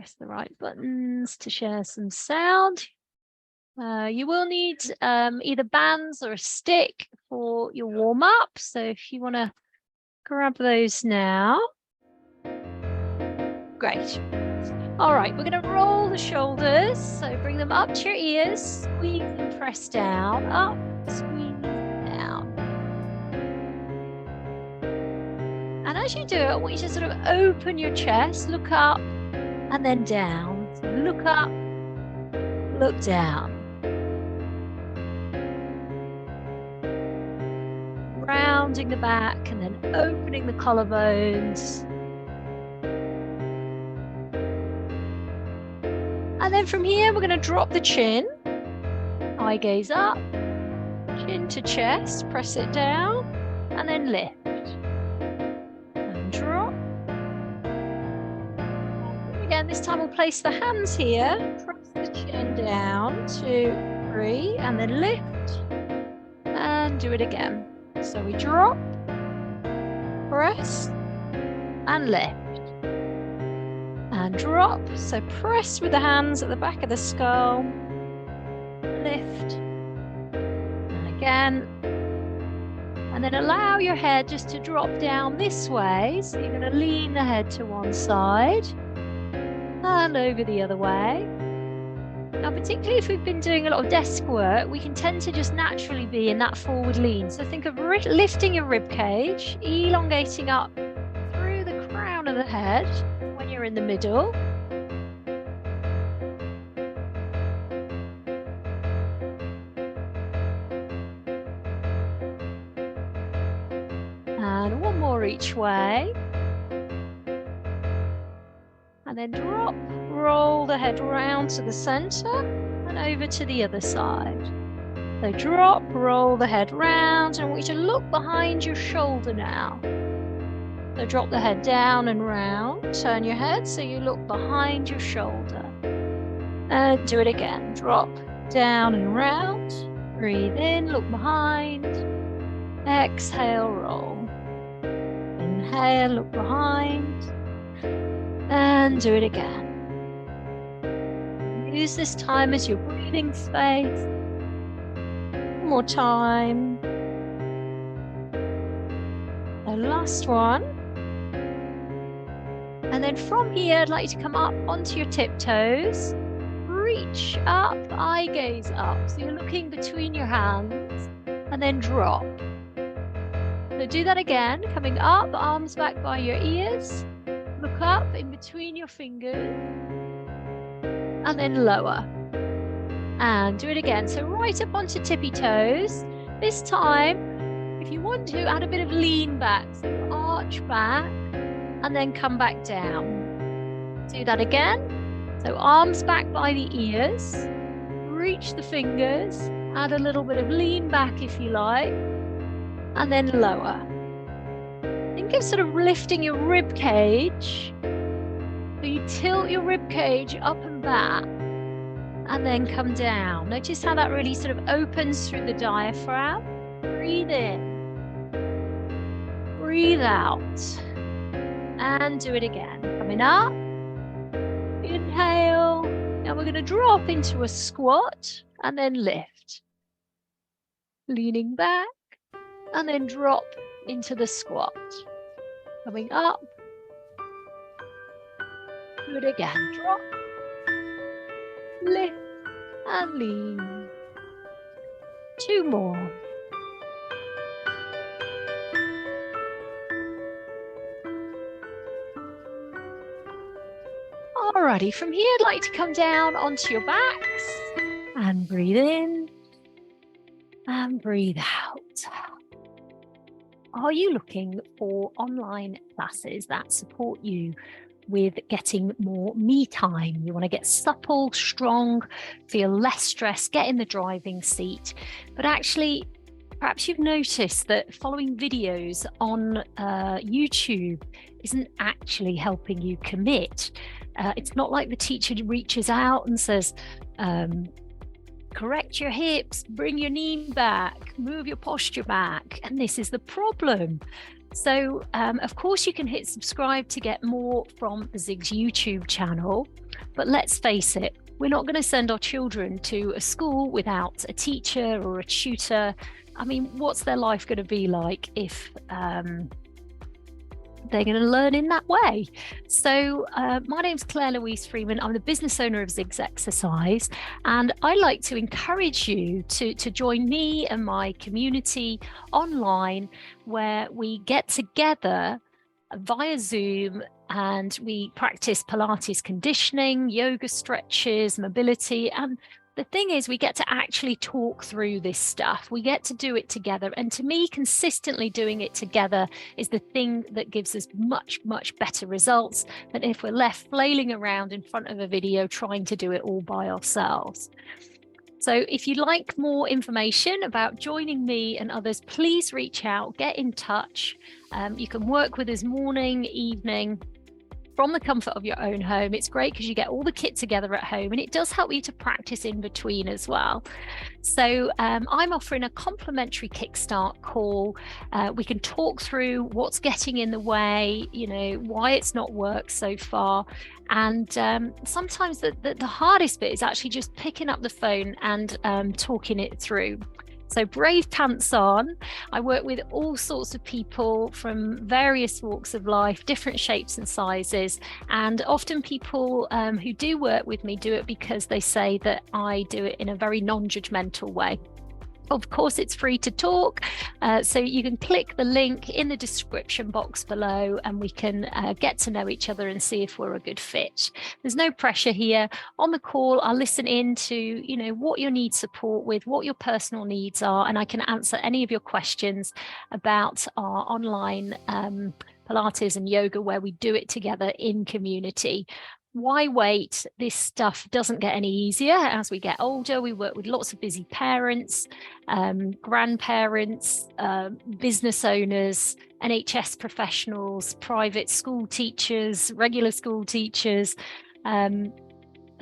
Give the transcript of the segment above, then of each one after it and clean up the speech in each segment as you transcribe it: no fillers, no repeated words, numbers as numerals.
Press the right buttons to share some sound. You will need either bands or a stick for your warm-up. So if you want to grab those now. Great. All right, we're going to roll the shoulders. So bring them up to your ears, squeeze and press down, up, squeeze down. And as you do it, I want you to sort of open your chest, look up and then down. So look up, look down. Rounding the back and then opening the collarbones. And then from here, we're going to drop the chin, eye gaze up, chin to chest, press it down, and then lift. And drop. And again, this time we'll place the hands here, press the chin down, 2, 3, and then lift. And do it again. So we drop, press, and lift. And drop, so press with the hands at the back of the skull, lift, and again, and then allow your head just to drop down this way, so you're going to lean the head to one side, and over the other way. Now, particularly if we've been doing a lot of desk work, we can tend to just naturally be in that forward lean, so think of lifting your rib cage, elongating up through the crown of the head, you're in the middle. And one more each way. And then drop, roll the head round to the center and over to the other side. So drop, roll the head round, and I want you to look behind your shoulder now. So drop the head down and round, turn your head so you look behind your shoulder. And do it again. Drop down and round, breathe in, look behind, exhale, roll. Inhale, look behind, and do it again. Use this time as your breathing space. One more time. The last one. And then from here, I'd like you to come up onto your tiptoes, reach up, eye gaze up. So you're looking between your hands and then drop. So do that again, coming up, arms back by your ears, look up in between your fingers and then lower. And do it again. So right up onto tippy toes. This time, if you want to, add a bit of lean back. So arch back. And then come back down. Do that again. So arms back by the ears, reach the fingers, add a little bit of lean back if you like, and then lower. Think of sort of lifting your rib cage. So you tilt your rib cage up and back, and then come down. Notice how that really sort of opens through the diaphragm. Breathe in, breathe out. And do it again. Coming up, inhale. Now we're going to drop into a squat and then lift. Leaning back and then drop into the squat. Coming up. Do it again. Drop, lift and lean. 2 more. Alrighty, from here I'd like to come down onto your backs and breathe in and breathe out. Are you looking for online classes that support you with getting more me time? You want to get supple, strong, feel less stressed, get in the driving seat, but actually perhaps you've noticed that following videos on YouTube isn't actually helping you commit. It's not like the teacher reaches out and says, correct your hips, bring your knee back, move your posture back. And this is the problem. So, of course, you can hit subscribe to get more from the Zigs YouTube channel. But let's face it, we're not going to send our children to a school without a teacher or a tutor. I mean, what's their life going to be like if they're going to learn in that way? So my name's Claire Louise Freeman. I'm the business owner of Zigs Exercise, and I like to encourage you to join me and my community online, where we get together via Zoom and we practice Pilates conditioning, yoga stretches, mobility. And the thing is, we get to actually talk through this stuff. We get to do it together. And to me, consistently doing it together is the thing that gives us much, much better results than if we're left flailing around in front of a video trying to do it all by ourselves. So if you'd like more information about joining me and others, please reach out, get in touch. You can work with us morning, evening, from the comfort of your own home. It's great because you get all the kit together at home, and it does help you to practice in between as well. So I'm offering a complimentary kickstart call. We can talk through what's getting in the way, you know, why it's not worked so far. And sometimes the hardest bit is actually just picking up the phone and talking it through. So brave pants on. I work with all sorts of people from various walks of life, different shapes and sizes. And often people who do work with me do it because they say that I do it in a very non-judgmental way. Of course, it's free to talk, so you can click the link in the description box below, and we can get to know each other and see if we're a good fit. There's no pressure here. On the call, I'll listen in to, you know, what you need support with, what your personal needs are, and I can answer any of your questions about our online Pilates and yoga, where we do it together in community. Why wait? This stuff doesn't get any easier as we get older. We work with lots of busy parents, grandparents, business owners, NHS professionals, private school teachers, regular school teachers.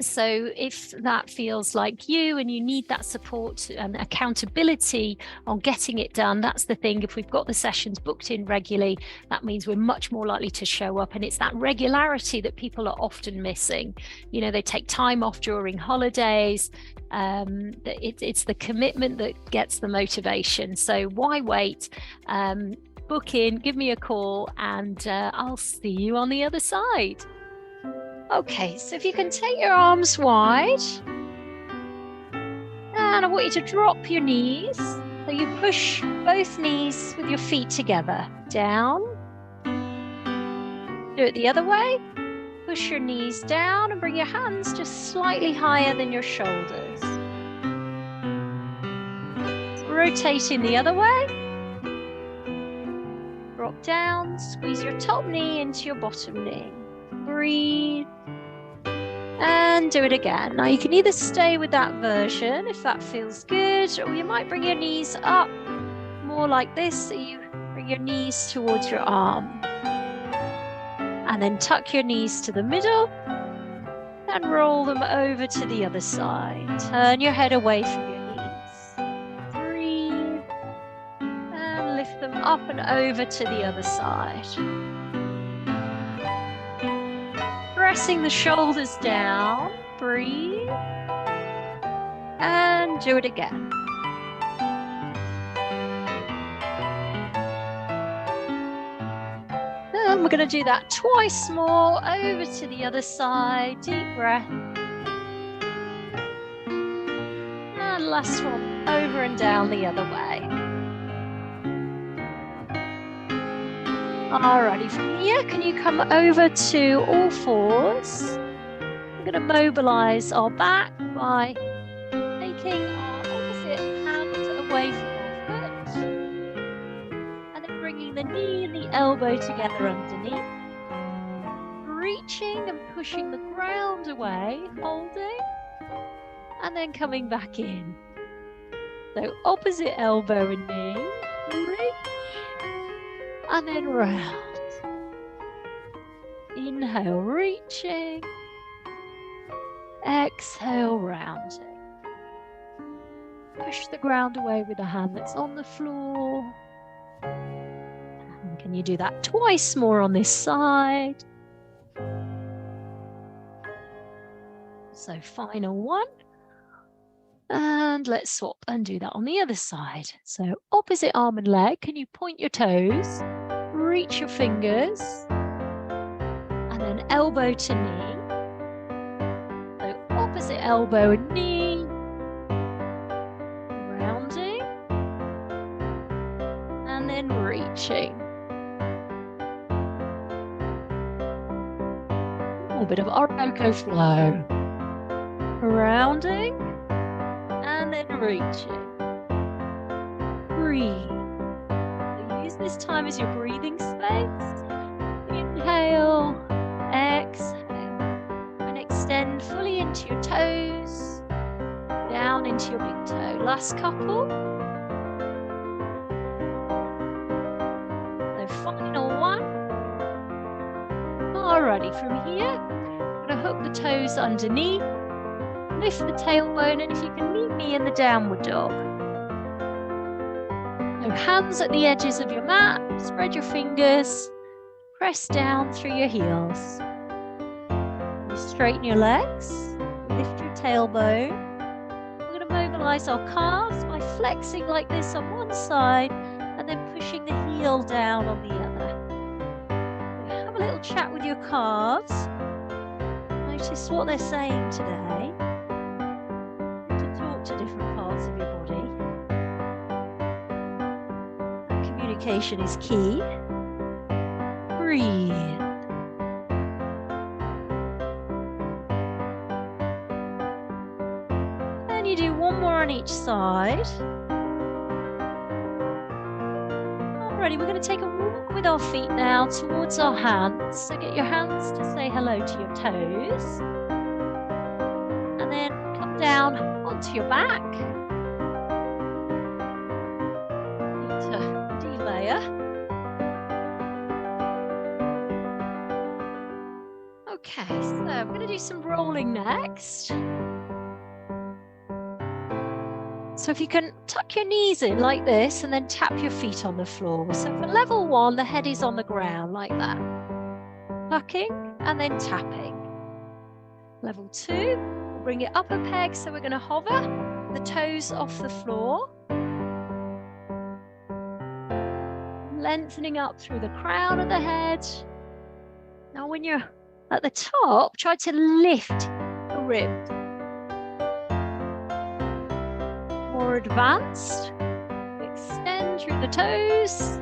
So if that feels like you and you need that support and accountability on getting it done, that's the thing. If we've got the sessions booked in regularly, that means we're much more likely to show up. And it's that regularity that people are often missing. You know, they take time off during holidays. It's the commitment that gets the motivation. So why wait? Book in, give me a call, and I'll see you on the other side. Okay, so if you can take your arms wide, and I want you to drop your knees. So you push both knees with your feet together, down. Do it the other way. Push your knees down and bring your hands just slightly higher than your shoulders. Rotating the other way. Drop down, squeeze your top knee into your bottom knee. Breathe. And do it again. Now you can either stay with that version if that feels good, or you might bring your knees up more like this, so you bring your knees towards your arm. And then tuck your knees to the middle and roll them over to the other side. Turn your head away from your knees. Breathe. And lift them up and over to the other side. Pressing the shoulders down, breathe, and do it again. And we're going to do that twice more, over to the other side, deep breath. And last one, over and down the other way. Alrighty, from here, can you come over to all fours? We're going to mobilize our back by taking our opposite hand away from our foot, and then bringing the knee and the elbow together underneath, reaching and pushing the ground away, holding, and then coming back in. So opposite elbow and knee, reach, and then round. Inhale, reaching. Exhale, rounding. Push the ground away with the hand that's on the floor. And Can you do that twice more on this side? So final one. And let's swap and do that on the other side. So opposite arm and leg, can you point your toes, reach your fingers, and then elbow to knee. So opposite elbow and knee, rounding, and then reaching. A bit of Orinoco flow. Rounding, and then reaching. Breathe. So use this time as your breathing space. Inhale, exhale, and extend fully into your toes, down into your big toe. Last couple. So final one. Alrighty, from here, I'm going to hook the toes underneath, lift the tailbone, and if you can meet me in the downward dog. So hands at the edges of your mat, spread your fingers, press down through your heels. You straighten your legs, lift your tailbone. We're going to mobilize our calves by flexing like this on one side and then pushing the heel down on the other. Have a little chat with your calves. Notice what they're saying today. To talk to different parts of your body. And communication is key. Breathe. And you do one more on each side. Alrighty, we're going to take a walk with our feet now towards our hands. So get your hands to say hello to your toes. And then come down onto your back. Need to delayer. Okay, so I'm going to do some rolling next. So if you can tuck your knees in like this and then tap your feet on the floor. So for level one, the head is on the ground like that. Tucking and then tapping. Level two, we'll bring it up a peg. So we're going to hover the toes off the floor. Lengthening up through the crown of the head. Now when you're at the top, try to lift the ribs. More advanced, extend through the toes.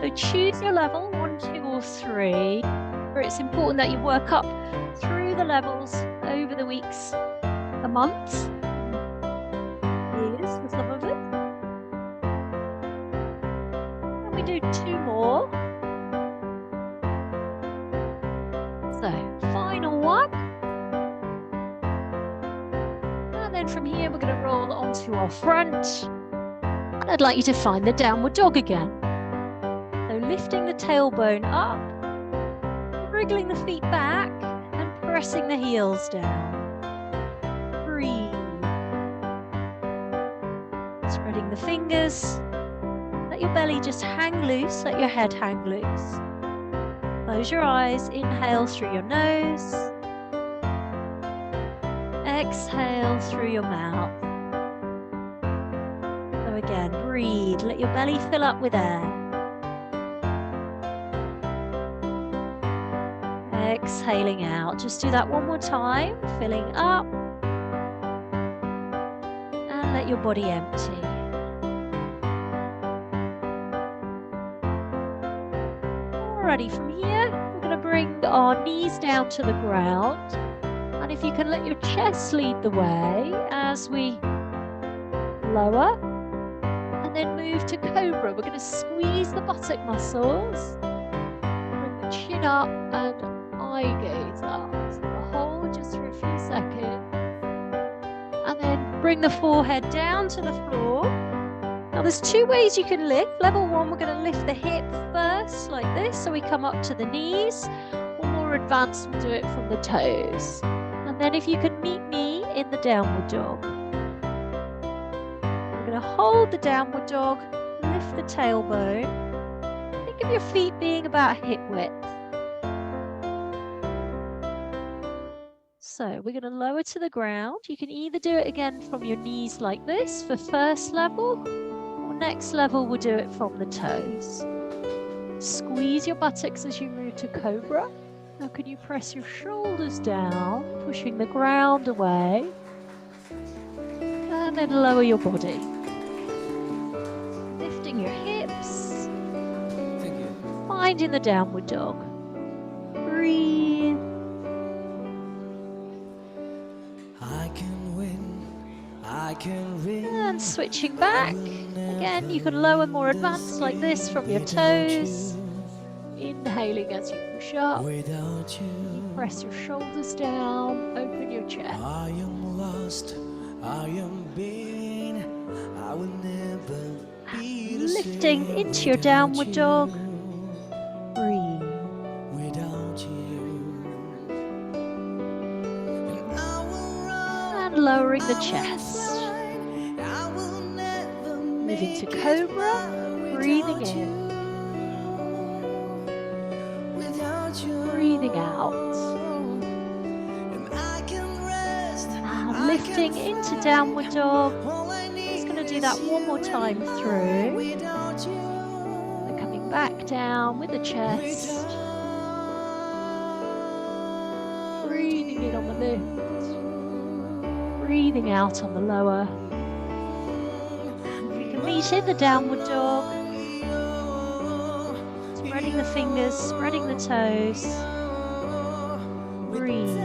So choose your level, 1, 2, or 3, where it's important that you work up through the levels over the weeks, the months, years for some of it. And we do 2 more. So, final one. And then from here, we're going to roll onto our front. And I'd like you to find the downward dog again. So lifting the tailbone up, wriggling the feet back, and pressing the heels down. Breathe. Spreading the fingers. Let your belly just hang loose, let your head hang loose. Close your eyes, inhale through your nose. Exhale through your mouth. So again, breathe, let your belly fill up with air. Exhaling out, just do that one more time, filling up. And let your body empty. Alrighty, from here, we're going to bring our knees down to the ground. And if you can let your chest lead the way as we lower. And then move to Cobra. We're going to squeeze the buttock muscles. Bring the chin up and eye gaze up. So hold just for a few seconds. And then bring the forehead down to the floor. Now there's 2 ways you can lift. Level 1, we're going to lift the hip first like this, so we come up to the knees. Or more advanced, we'll do it from the toes. And then if you can meet me in the downward dog. We're going to hold the downward dog, lift the tailbone. Think Think of your feet being about hip width. So we're going to lower to the ground. You can either do it again from your knees like this for first level, or next level we'll do it from the toes. Squeeze your buttocks as you move to cobra. Now can you press your shoulders down, pushing the ground away, and then lower your body. Lifting your hips, finding the downward dog. Breathe. And switching back. Again, you can lower more advanced like this from your toes. Inhaling as you push up. You press your shoulders down, open your chest. I am lost, I am being, I will never be the same. Lifting into your downward dog. Breathe. Without you. And lowering the chest. Moving to cobra, breathing in. Breathing out. And lifting into downward dog. Just going to do that one more time through. And coming back down with the chest. Breathing in on the lift. Breathing out on the lower. And we can meet in the downward dog. Spreading the fingers, spreading the toes. Breathe.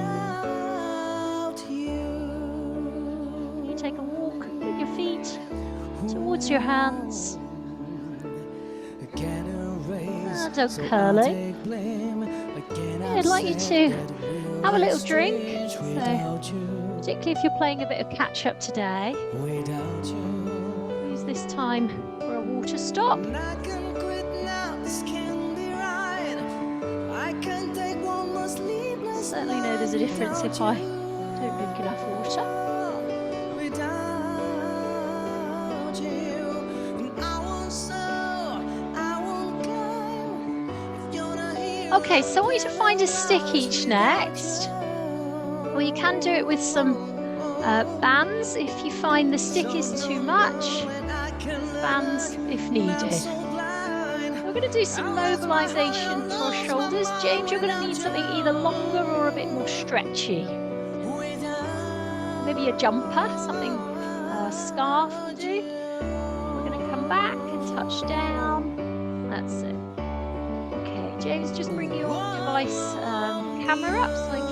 You take a walk with your feet towards your hands. Dog curling. I'd like you to have a little drink. So, particularly if you're playing a bit of catch up today, use this time for a water stop. Certainly know there's a difference if I don't drink enough water. Okay, so I want you to find a stick each next. Or you can do it with some bands if you find the stick is too much. Bands if needed. We're going to do some mobilisation for our shoulders. James, you're going to need something either longer or a bit more stretchy. Maybe a jumper, something a scarf will do. We're going to come back and touch down. That's it. Okay, James, just bring your device camera up so I can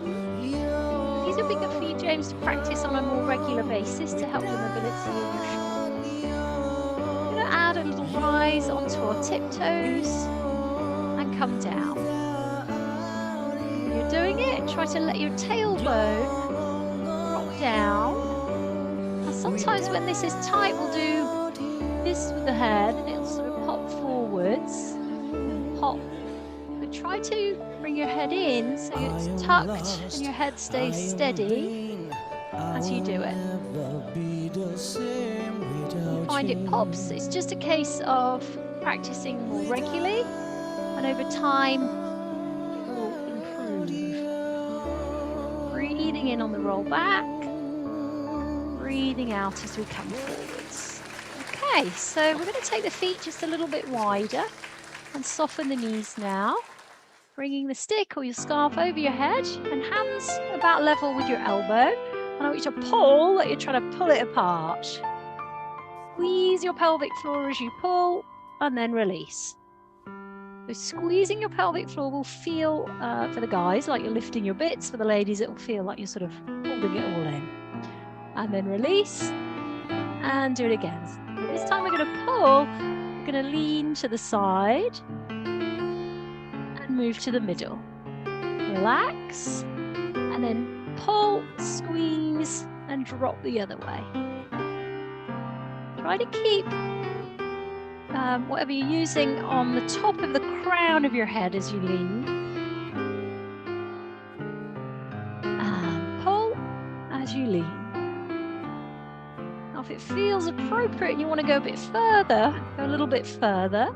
see. These will be good for you, James, to practice on a more regular basis to help your mobility of your shoulders. Add a little rise onto our tiptoes and come down. When you're doing it, try to let your tailbone drop down. Now, sometimes when this is tight, we'll do this with the head and it'll sort of pop forwards and pop. But try to bring your head in so it's tucked and your head stays steady as you do it. You find it pops, it's just a case of practicing more regularly, and over time it will improve. Breathing in on the roll back, breathing out as we come forwards. Okay, so we're going to take the feet just a little bit wider and soften the knees now, bringing the stick or your scarf over your head and hands about level with your elbow. And I want you to pull, like you're trying to pull it apart. Squeeze your pelvic floor as you pull, and then release. So squeezing your pelvic floor will feel, for the guys, like you're lifting your bits. For the ladies, it will feel like you're sort of holding it all in. And then release, and do it again. This time we're going to pull, we're going to lean to the side, and move to the middle. Relax, and then pull, squeeze, and drop the other way. Try to keep whatever you're using on the top of the crown of your head as you lean. And pull as you lean. Now if it feels appropriate and you want to go a bit further, go a little bit further.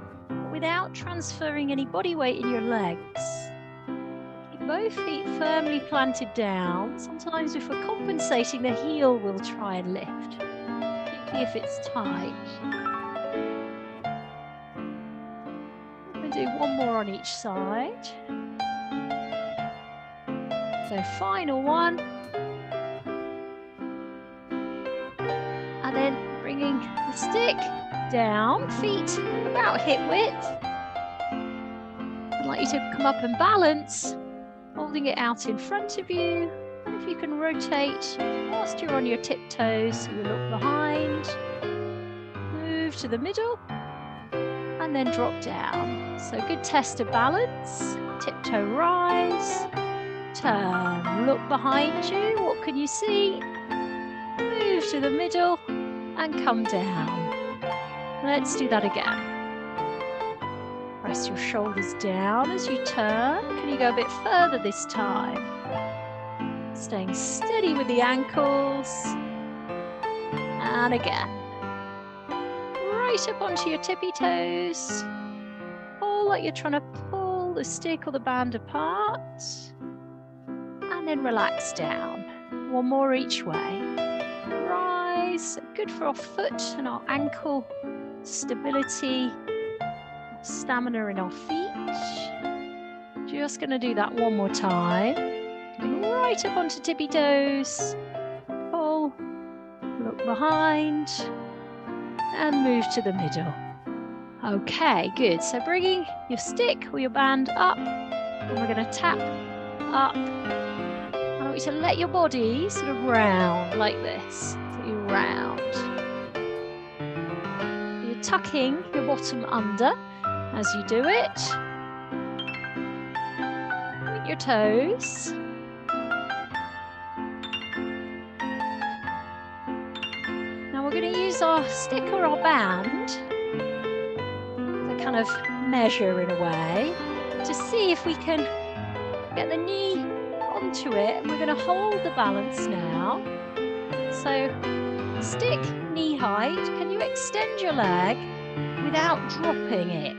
What without transferring any body weight in your legs. Keep both feet firmly planted down. Sometimes if we're compensating, the heel will try and lift, particularly if it's tight. We're going to do one more on each side. So final one. And then bringing the stick down, feet about hip width. I'd like you to come up and balance, holding it out in front of you. And if you can rotate whilst you're on your tiptoes, so you look behind, move to the middle, and then drop down. So good test of balance, tiptoe rise, turn, look behind you, what can you see? Move to the middle and come down. Let's do that again. Press your shoulders down as you turn. Can you go a bit further this time? Staying steady with the ankles. And again. Right up onto your tippy toes. Pull like you're trying to pull the stick or the band apart. And then relax down. One more each way. Rise. Good for our foot and our ankle stability. Stamina in our feet. Just going to do that one more time. And right up onto tippy toes. Pull, look behind, and move to the middle. Okay, good. So bringing your stick or your band up, and we're going to tap up. I want you to let your body sort of round like this. So you round. You're tucking your bottom under as you do it. Point your toes. Now we're going to use our stick or our band to kind of measure in a way to see if we can get the knee onto it, and we're going to hold the balance now. So stick knee height. Can you extend your leg without dropping it?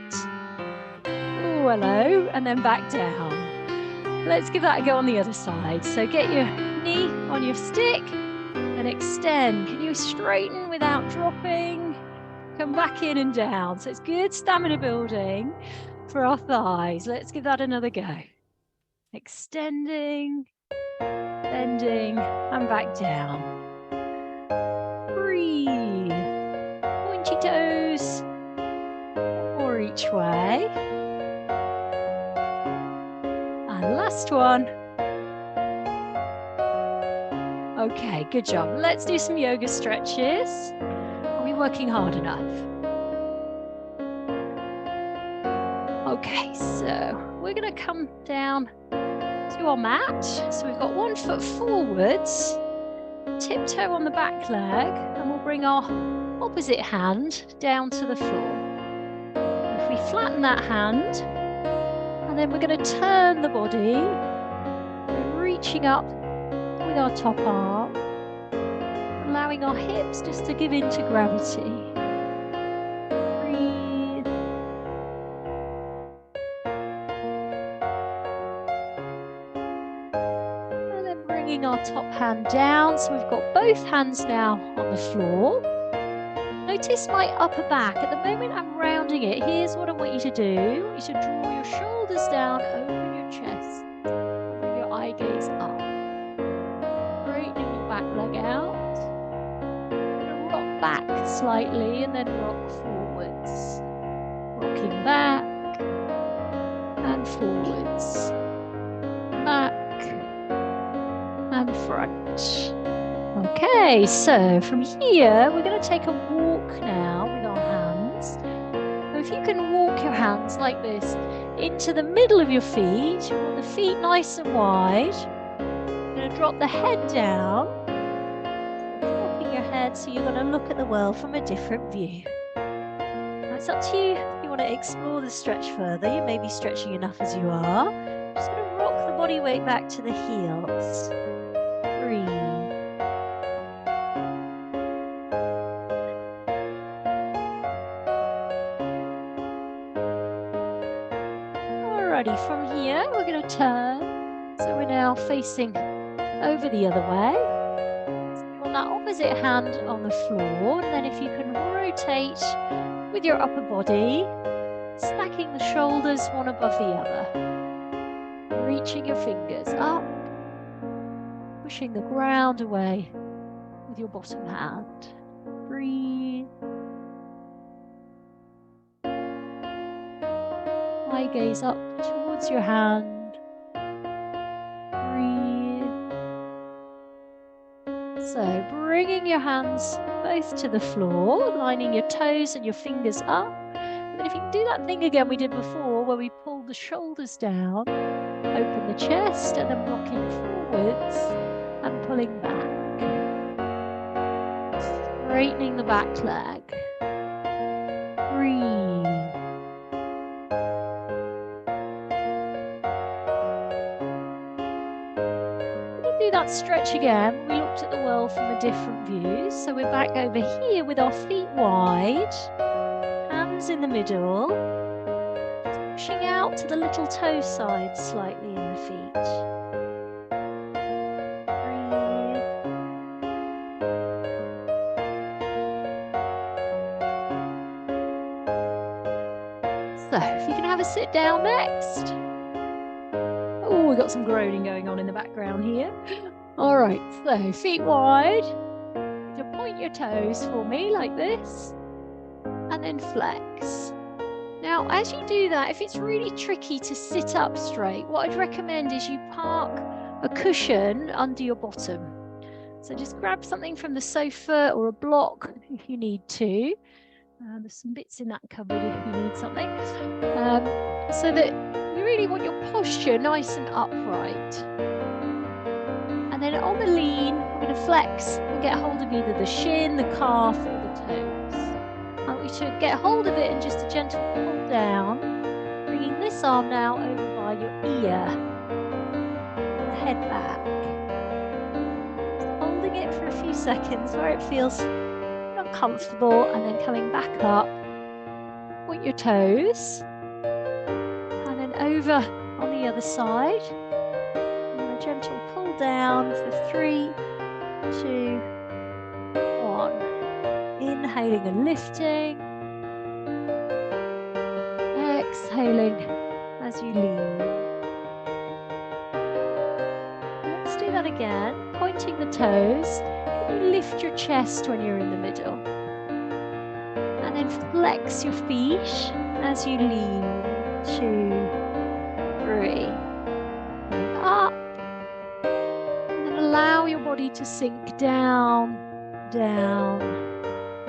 Oh, hello, and then back down. Let's give that a go on the other side. So get your knee on your stick and extend. Can you straighten without dropping? Come back in and down. So it's good stamina building for our thighs. Let's give that another go. Extending, bending, and back down. Breathe. Pointy toes. Or each way. And last one. Okay, good job. Let's do some yoga stretches. Are we working hard enough? Okay, so we're going to come down to our mat. So we've got 1 foot forwards, tiptoe on the back leg, and we'll bring our opposite hand down to the floor. If we flatten that hand, and then we're going to turn the body, reaching up with our top arm, allowing our hips just to give in to gravity. Breathe. And then bringing our top hand down. So we've got both hands now on the floor. Notice my upper back. At the moment I'm rounding it. Here's what I want you to do. I want you to draw your shoulders down, open your chest, bring your eye gaze up. Straightening your back leg out. You're going to rock back slightly and then rock forwards. Rocking back and forwards. Back and front. Okay, so from here, we're going to take a walk now with our hands. So if you can walk your hands like this into the middle of your feet, you want the feet nice and wide. You're going to drop the head down. Dropping your head, so you're going to look at the world from a different view. Now it's up to you if you want to explore the stretch further. You may be stretching enough as you are. Just going to rock the body weight back to the heels. Breathe. Alrighty, from here we're going to turn. So we're now facing over the other way. So you want that opposite hand on the floor, and then if you can rotate with your upper body, stacking the shoulders one above the other, reaching your fingers up, pushing the ground away with your bottom hand. Breathe. Eye gaze up towards your hand. Breathe. So bringing your hands both to the floor, lining your toes and your fingers up. And then if you can do that thing again we did before, where we pulled the shoulders down, open the chest, and then rocking forwards and pulling back. Straightening the back leg. Breathe. Do that stretch again. We looked at the world from a different view. So we're back over here with our feet wide, hands in the middle, pushing out to the little toe side slightly in the feet. Breathe. So if you can have a sit down next. Oh, we've got some groaning going on in the background here. All right, so feet wide. You point your toes for me like this, and then flex. Now, as you do that, if it's really tricky to sit up straight, what I'd recommend is you park a cushion under your bottom. So just grab something from the sofa or a block if you need to. There's some bits in that cupboard if you need something. So that you really want your posture nice and upright. And then on the lean, we're going to flex and get hold of either the shin, the calf, or the toes. I want you to get hold of it and just a gentle pull down, bringing this arm now over by your ear, and the head back. Just holding it for a few seconds where it feels uncomfortable, and then coming back up. Point your toes. Over on the other side, and a gentle pull down for 3, 2, 1. Inhaling and lifting, exhaling as you lean. Let's do that again, pointing the toes. Can you lift your chest when you're in the middle? And then flex your feet as you lean. 2, 3, up, and then allow your body to sink down, down,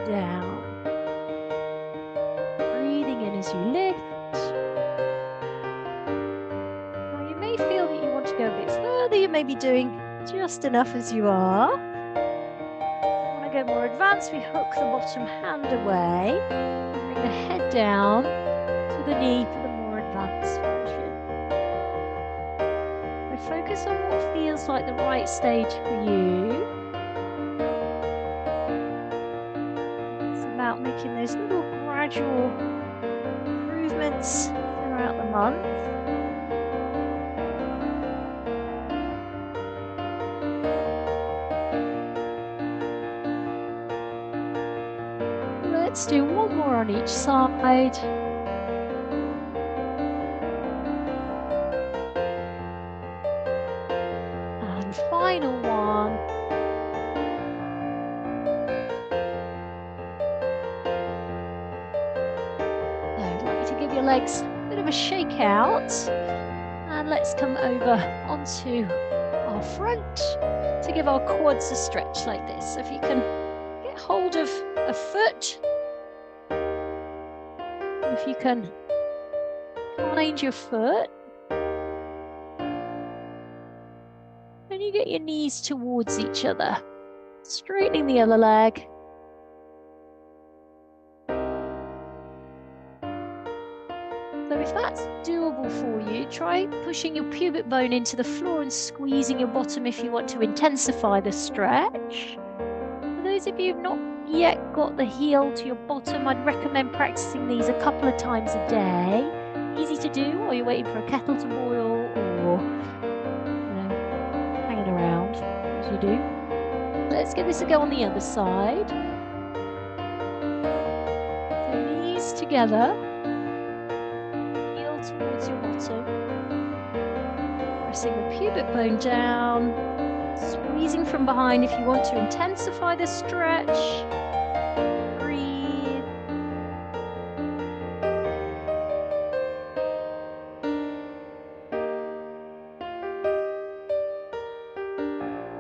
down. Breathing in as you lift. Now you may feel that you want to go a bit further. You may be doing just enough as you are. If you want to go more advanced, we hook the bottom hand away and bring the head down to the knee for the more advanced version. Focus on what feels like the right stage for you. It's about making those little gradual improvements throughout the month. Let's do one more on each side. Final one. I'd like you to give your legs a bit of a shake out, and let's come over onto our front to give our quads a stretch like this. So if you can get hold of a foot, if you can find your foot, and you get your knees towards each other, straightening the other leg. So if that's doable for you, try pushing your pubic bone into the floor and squeezing your bottom if you want to intensify the stretch. For those of you who've not yet got the heel to your bottom, I'd recommend practicing these a couple of times a day. Easy to do while you're waiting for a kettle to boil or, hanging around as you do. Let's give this a go on the other side. So knees together, heel towards your bottom, pressing the pubic bone down, squeezing from behind if you want to intensify the stretch. Breathe.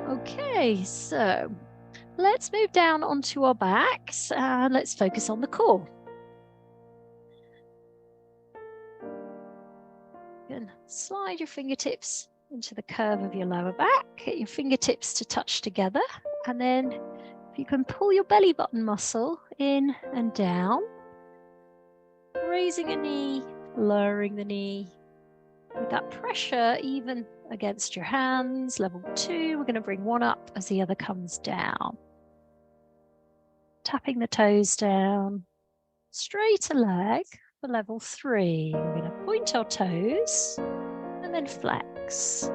Okay, so let's move down onto our backs and let's focus on the core. You can slide your fingertips into the curve of your lower back, get your fingertips to touch together, and then if you can pull your belly button muscle in and down, raising a knee, lowering the knee. With that pressure even against your hands, level 2, we're going to bring one up as the other comes down. Tapping the toes down, straighter leg for level 3. We're going to point our toes and then flex.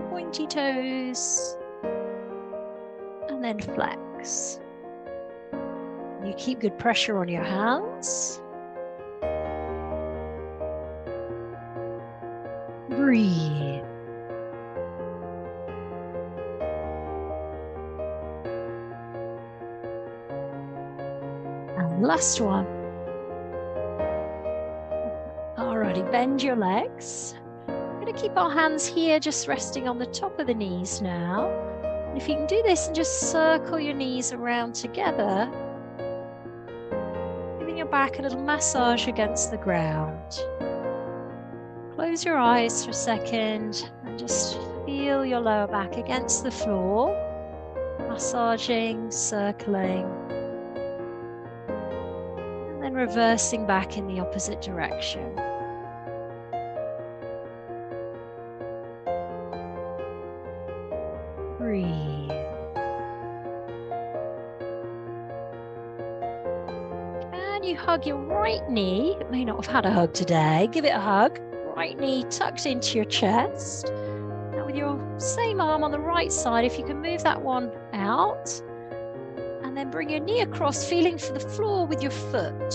Pointy toes and then flex. You keep good pressure on your hands. Breathe. And last one. Alrighty, bend your legs. We're going to keep our hands here just resting on the top of the knees now. And if you can do this and just circle your knees around together, giving your back a little massage against the ground. Close your eyes for a second and just feel your lower back against the floor, massaging, circling, and then reversing back in the opposite direction. Breathe. Can you hug your right knee? It may not have had a hug today. Give it a hug. Right knee tucked into your chest. Now with your same arm on the right side, if you can move that one out, and then bring your knee across, feeling for the floor with your foot.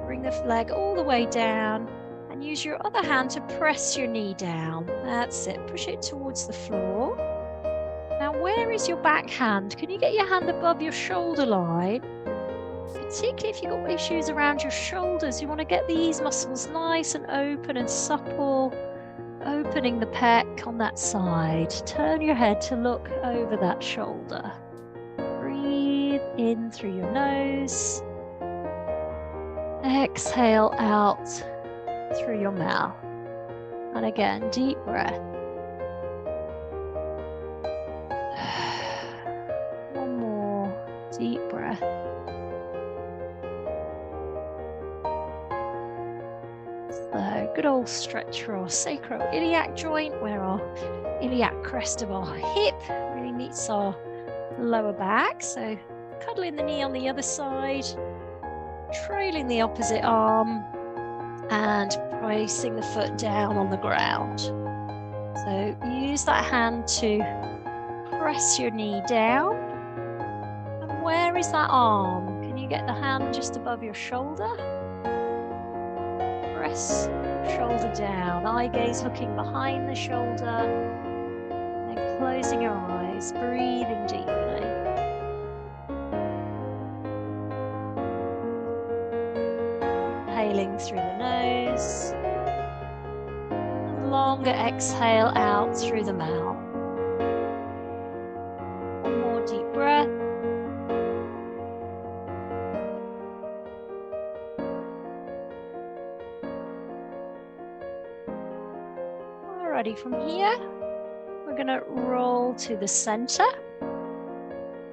Bring the leg all the way down and use your other hand to press your knee down. That's it, push it towards the floor. Now where is your back hand? Can you get your hand above your shoulder line? Particularly if you've got issues around your shoulders, you want to get these muscles nice and open and supple, opening the pec on that side. Turn your head to look over that shoulder. Breathe in through your nose. Exhale out through your mouth. And again, deep breath. One more deep breath. So good old stretch for our sacroiliac joint, where our iliac crest of our hip really meets our lower back. So cuddling the knee on the other side, trailing the opposite arm, and placing the foot down on the ground. So use that hand to press your knee down. And where is that arm? Can you get the hand just above your shoulder? Press shoulder down, eye gaze looking behind the shoulder, and then closing your eyes, breathing deeply. Inhaling through the nose, longer exhale out through the mouth. One more deep breath. Alrighty, from here, we're going to roll to the center.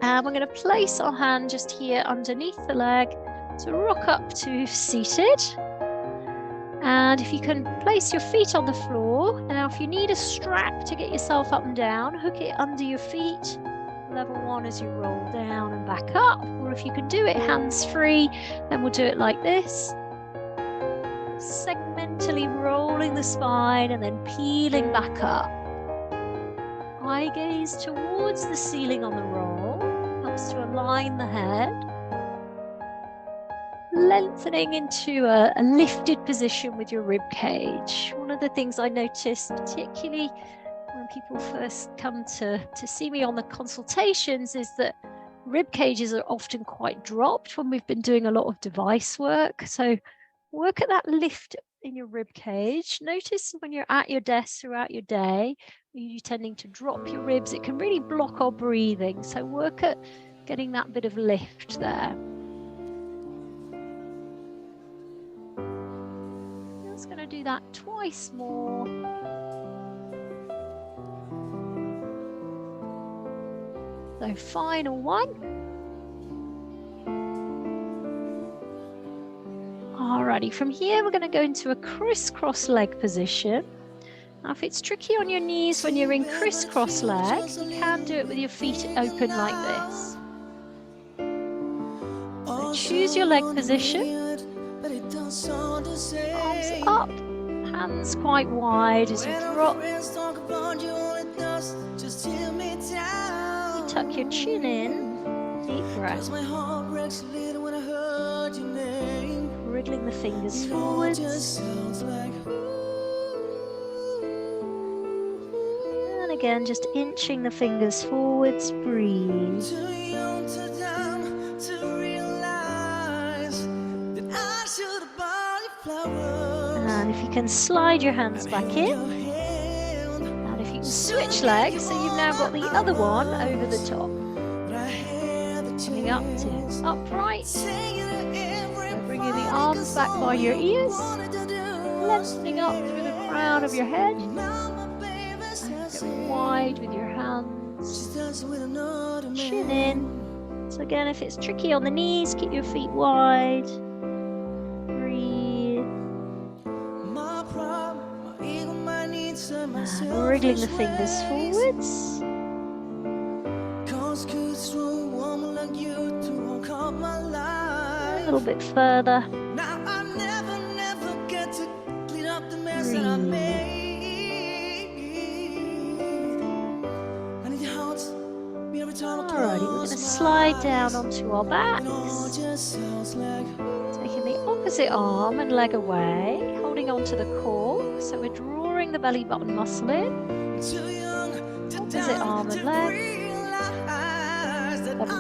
And we're going to place our hand just here underneath the leg to rock up to seated. And if you can place your feet on the floor. Now, if you need a strap to get yourself up and down, hook it under your feet. Level 1 as you roll down and back up. Or if you can do it hands free, then we'll do it like this. segmentally rolling the spine and then peeling back up. Eye gaze towards the ceiling on the roll, helps to align the head. Lengthening into a lifted position with your rib cage. One of the things I noticed, particularly when people first come to see me on the consultations, is that rib cages are often quite dropped when we've been doing a lot of device work. So work at that lift in your rib cage. Notice when you're at your desk throughout your day, you're tending to drop your ribs. It can really block our breathing. So work at getting that bit of lift there. Just going to do that twice more. So final one. Alrighty, from here we're going to go into a crisscross leg position. Now if it's tricky on your knees when you're in crisscross leg, you can do it with your feet open like this. So choose your leg position. Arms up, hands quite wide as you drop. You tuck your chin in, deep breath. Wriggling the fingers forwards. And again, just inching the fingers forwards, breathe. And if you can slide your hands back in, and if you can switch legs, so you've now got the other one over the top. Coming up to upright, so bringing the arms back by your ears, lengthening up through the crown of your head, and going wide with your hands, chin in. So again, if it's tricky on the knees, keep your feet wide. And wriggling the fingers forwards. A little bit further. Alrighty, we're going to slide down onto our backs. Taking the opposite arm and leg away, holding onto the core. So we're drawing the belly button muscle in. Opposite arm and leg. Level 2.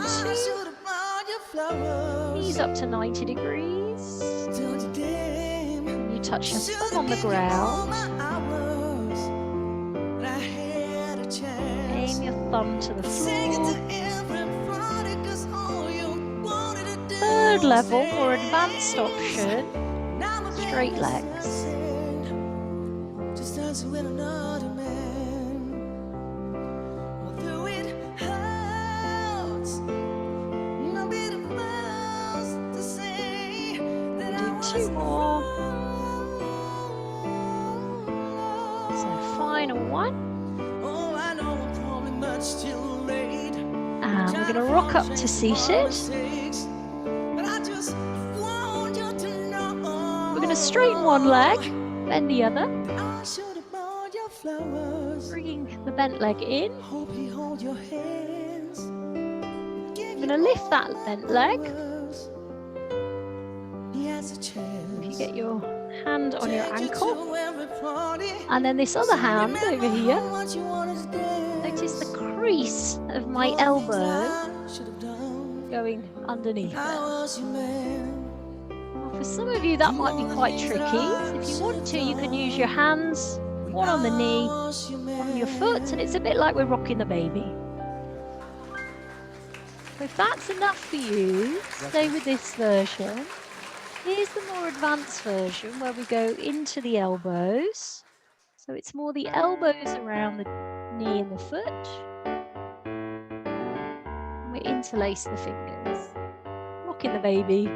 Knees up to 90 degrees. And you touch your thumb on the ground. Aim your thumb to the floor. Third level, more advanced option, straight legs. Do 2 more. So final one. And we're going to rock up to seated. We're going to straighten one leg, bend the other. Bringing the bent leg in. I'm going to lift that bent leg. If you get your hand on your ankle. And then this other hand over here. Notice the crease of my elbow going underneath there. For some of you that might be quite tricky. If you want to, you can use your hands, one on the knee, one on your foot, and it's a bit like we're rocking the baby. If that's enough for you, stay with this version. Here's the more advanced version where we go into the elbows. So it's more the elbows around the knee and the foot. And we interlace the fingers, rocking the baby.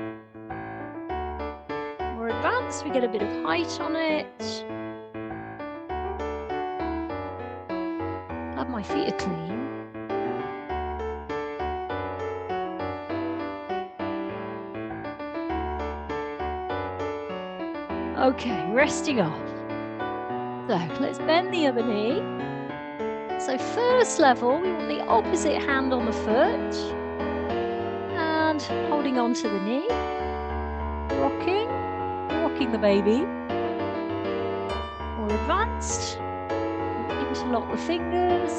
More advanced, we get a bit of height on it. Glad my feet are clean. Okay, resting off. So let's bend the other knee. So first level, we want the opposite hand on the foot and holding on to the knee, rocking the baby. More advanced, interlock the fingers.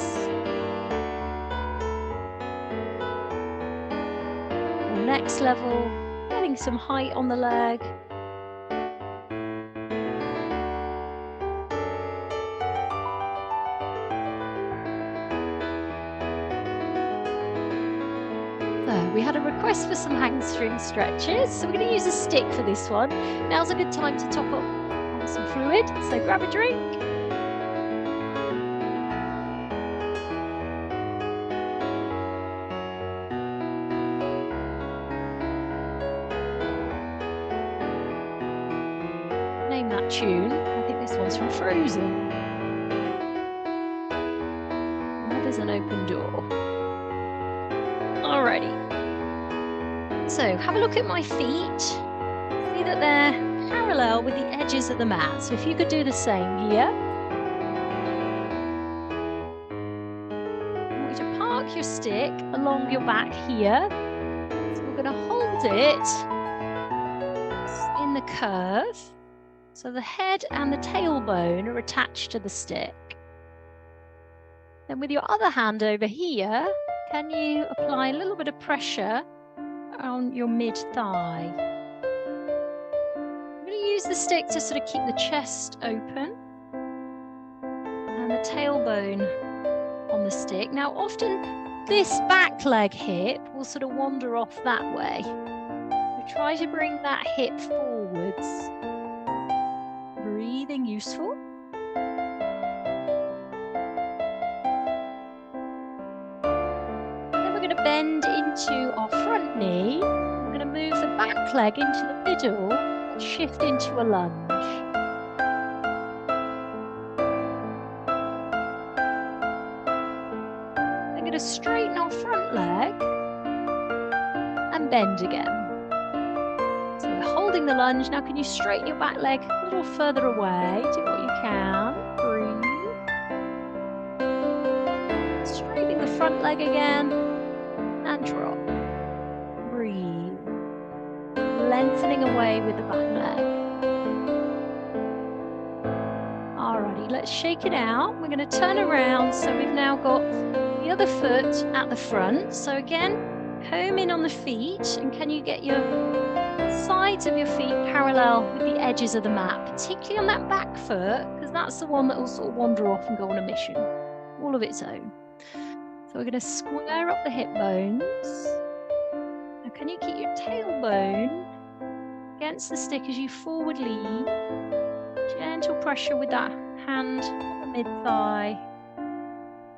Or next level, getting some height on the leg. We had a request for some hamstring stretches, so we're going to use a stick for this one. Now's a good time to top up on some fluid, so grab a drink. Name that tune. I think this one's from Frozen. Oh, there's an open door. Alrighty. So have a look at my feet. See that they're parallel with the edges of the mat. So if you could do the same here. I want you to park your stick along your back here. So we're going to hold it in the curve. So the head and the tailbone are attached to the stick. Then with your other hand over here, can you apply a little bit of pressure on your mid-thigh? I'm going to use the stick to sort of keep the chest open and the tailbone on the stick. Now, often this back leg hip will sort of wander off that way. So try to bring that hip forwards. Breathing useful. Bend into our front knee. We're going to move the back leg into the middle and shift into a lunge. We're going to straighten our front leg and bend again. So we're holding the lunge. Now can you straighten your back leg a little further away? Do what you can. Breathe. Straightening the front leg again. And drop. Breathe. Lengthening away with the back leg. Alrighty, let's shake it out. We're going to turn around. So we've now got the other foot at the front. So again, home in on the feet. And can you get your sides of your feet parallel with the edges of the mat, particularly on that back foot, because that's the one that will sort of wander off and go on a mission all of its own. So we're going to square up the hip bones. Now can you keep your tailbone against the stick as you forward lean? Gentle pressure with that hand on the mid-thigh.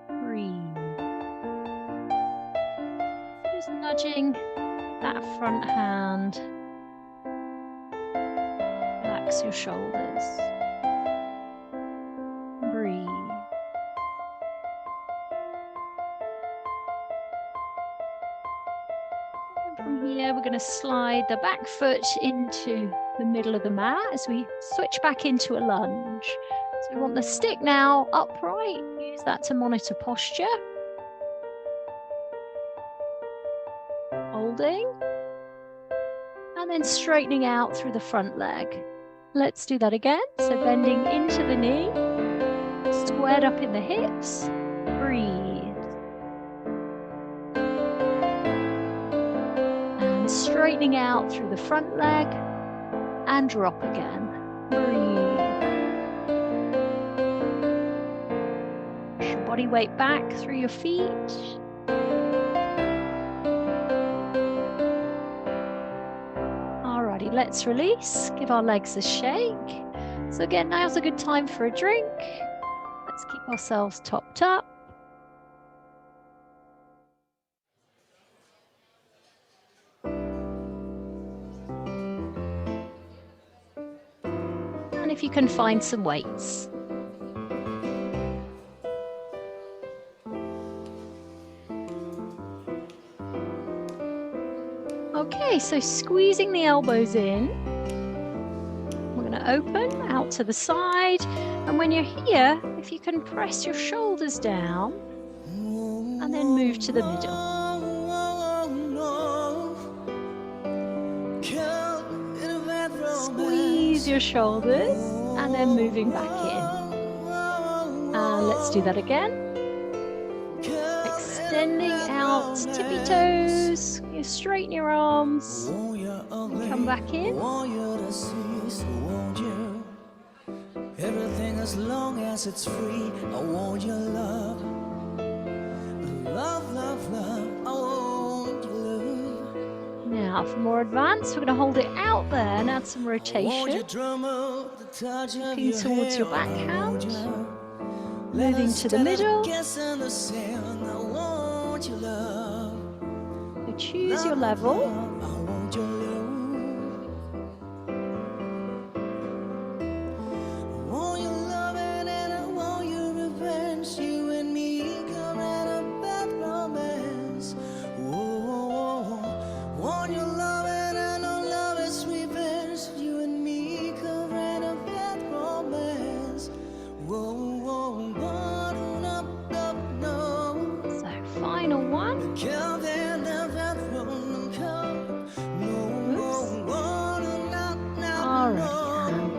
Breathe. Just nudging that front hand. Relax your shoulders. Breathe. From here, we're going to slide the back foot into the middle of the mat as we switch back into a lunge. So we want the stick now upright. Use that to monitor posture. Holding. And then straightening out through the front leg. Let's do that again. So bending into the knee. Squared up in the hips. Breathe. Straightening out through the front leg and drop again. Breathe. Push your body weight back through your feet. Alrighty, let's release. Give our legs a shake. So again, now's a good time for a drink. Let's keep ourselves topped up. If you can find some weights. Okay, so squeezing the elbows in. We're going to to open out to the side. And when you're here, if you can press your shoulders down and then move to the middle. Squeeze your shoulders and then moving back in. And let's do that again. Extending out tippy toes. You straighten your arms and come back in. Everything as long as it's free. I want your love. Love, love, love. I want your love. Now, for more advanced, we're going to hold it out there and add some rotation. Looking towards your backhand. Moving to the middle. So choose your level.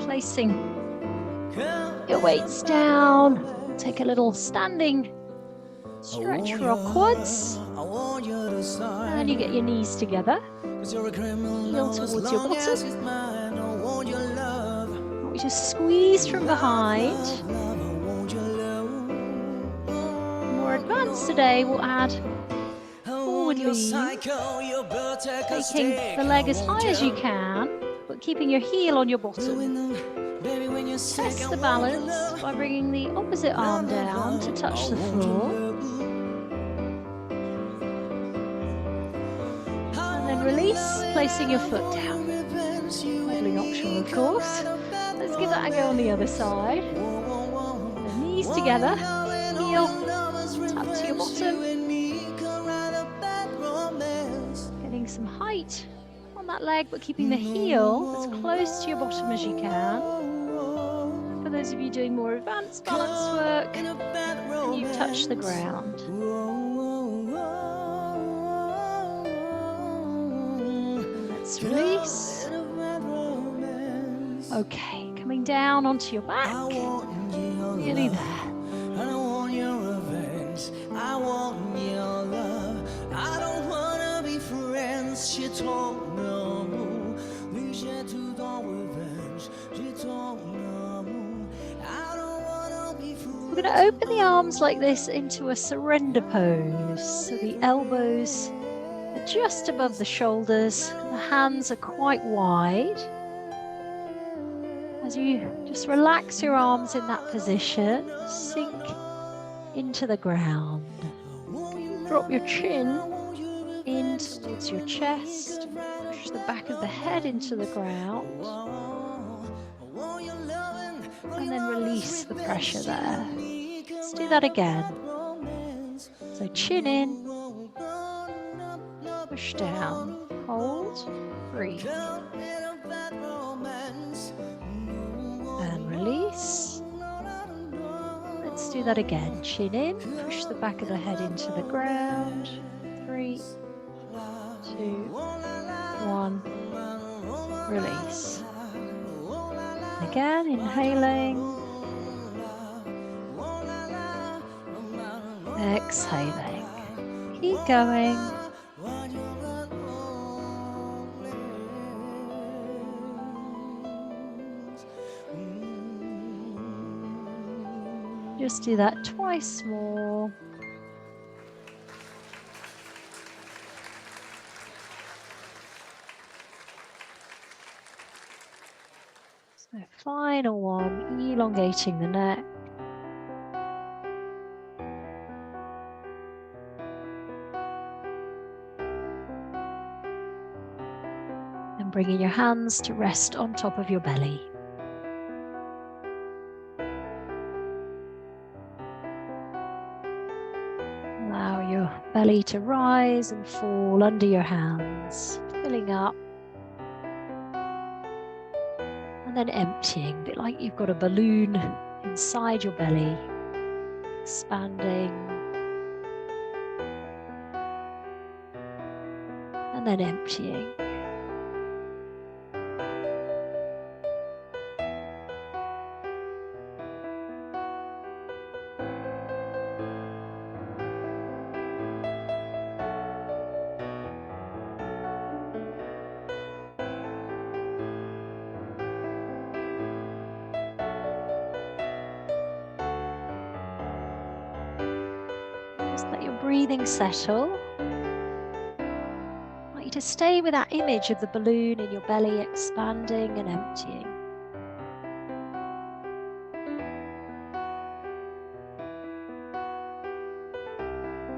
Placing your weights down. Take a little standing stretch for our quads. And then you get your knees together. Heel towards your bottom. We just squeeze from behind. More advanced today, we'll add forward lean. Taking the leg as high as you can, but keeping your heel on your bottom. Test the balance by bringing the opposite arm down to touch the floor. And then release, placing your foot down. Totally optional, of course. Let's give that a go on the other side. The knees together, heel tap to your bottom. Getting some height on that leg, but keeping the heel as close to your bottom as you can. For those of you doing more advanced balance work, you touch the ground. And let's release. Okay, coming down onto your back. Nearly there. I don't want your revenge. I want your love. I don't wanna be friends. She told me we should do the revenge. She told me I don't wanna be friends. We're going to open the arms like this into a surrender pose. So the elbows are just above the shoulders. The hands are quite wide. As you just relax your arms in that position, sink into the ground. Drop your chin in towards your chest. Push the back of the head into the ground. And then release the pressure there. Let's do that again. So chin in, push down, hold, breathe. And release. Let's do that again. Chin in, push the back of the head into the ground. 3, 2, 1. Release. Again, inhaling. Exhaling. Keep going. Just do that twice more. So final one, elongating the neck. And bringing your hands to rest on top of your belly. Allow your belly to rise and fall under your hands, filling up. And And then emptying, a bit like you've got a balloon inside your belly, expanding. And then emptying. Just let your breathing settle. I want you to stay with that image of the balloon in your belly expanding and emptying.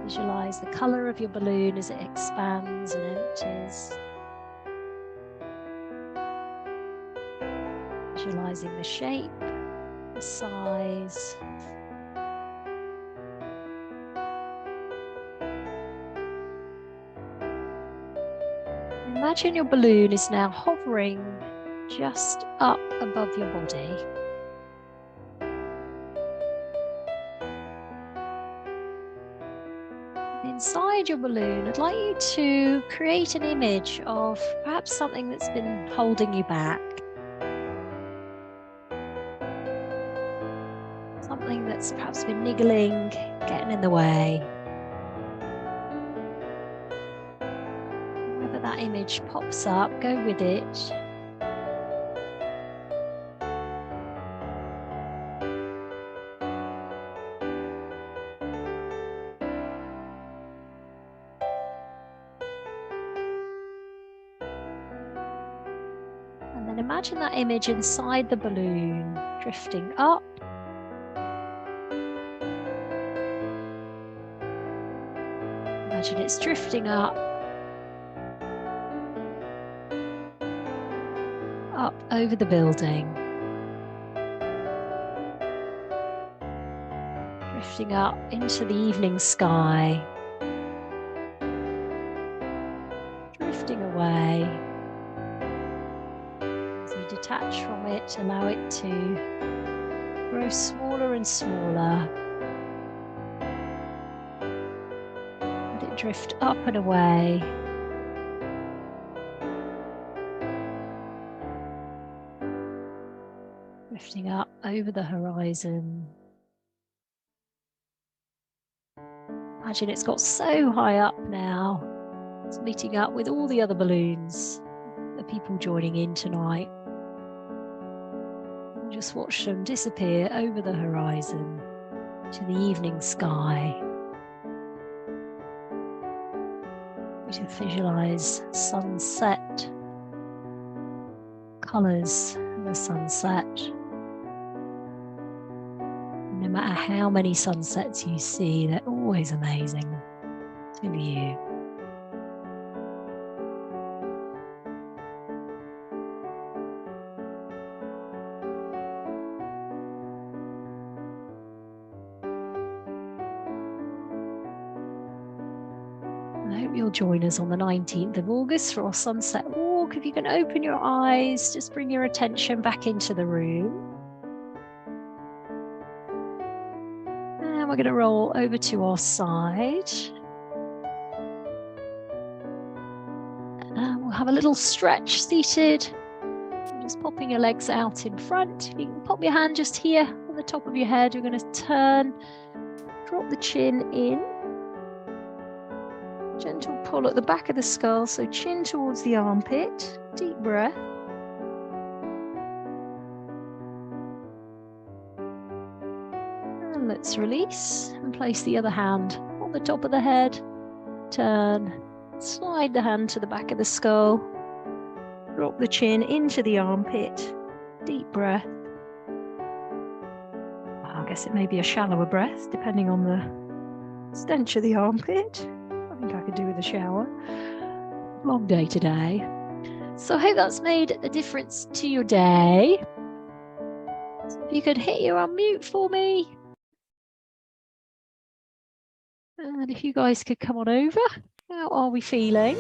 Visualize the color of your balloon as it expands and empties. Visualizing the shape, the size. Imagine your balloon is now hovering just up above your body. Inside your balloon, I'd like you to create an image of perhaps something that's been holding you back. Something that's perhaps been niggling, getting in the way. Whenever that image pops up, go with it. And then imagine that image inside the balloon, drifting up. Imagine it's drifting up over the building, drifting up into the evening sky, drifting away. As you detach from it, allow it to grow smaller and smaller. Let it drift up and away. Drifting up over the horizon. Imagine it's got so high up now. It's meeting up with all the other balloons, the people joining in tonight. And just watch them disappear over the horizon to the evening sky. We should visualize sunset, colours of the sunset. No matter how many sunsets you see, they're always amazing to you. I hope you'll join us on the 19th of August for our sunset walk. If you can open your eyes, just bring your attention back into the room. We're going to roll over to our side. And we'll have a little stretch seated. Just popping your legs out in front. You can pop your hand just here on the top of your head. You're going to turn, drop the chin in. Gentle pull at the back of the skull, so chin towards the armpit. Deep breath. Let's release and place the other hand on the top of the head. Turn, slide the hand to the back of the skull. Drop the chin into the armpit. Deep breath. I guess it may be a shallower breath depending on the stench of the armpit. I think I could do with a shower. Long day today. So I hope that's made a difference to your day. So if you could hit your unmute for me. And if you guys could come on over, how are we feeling?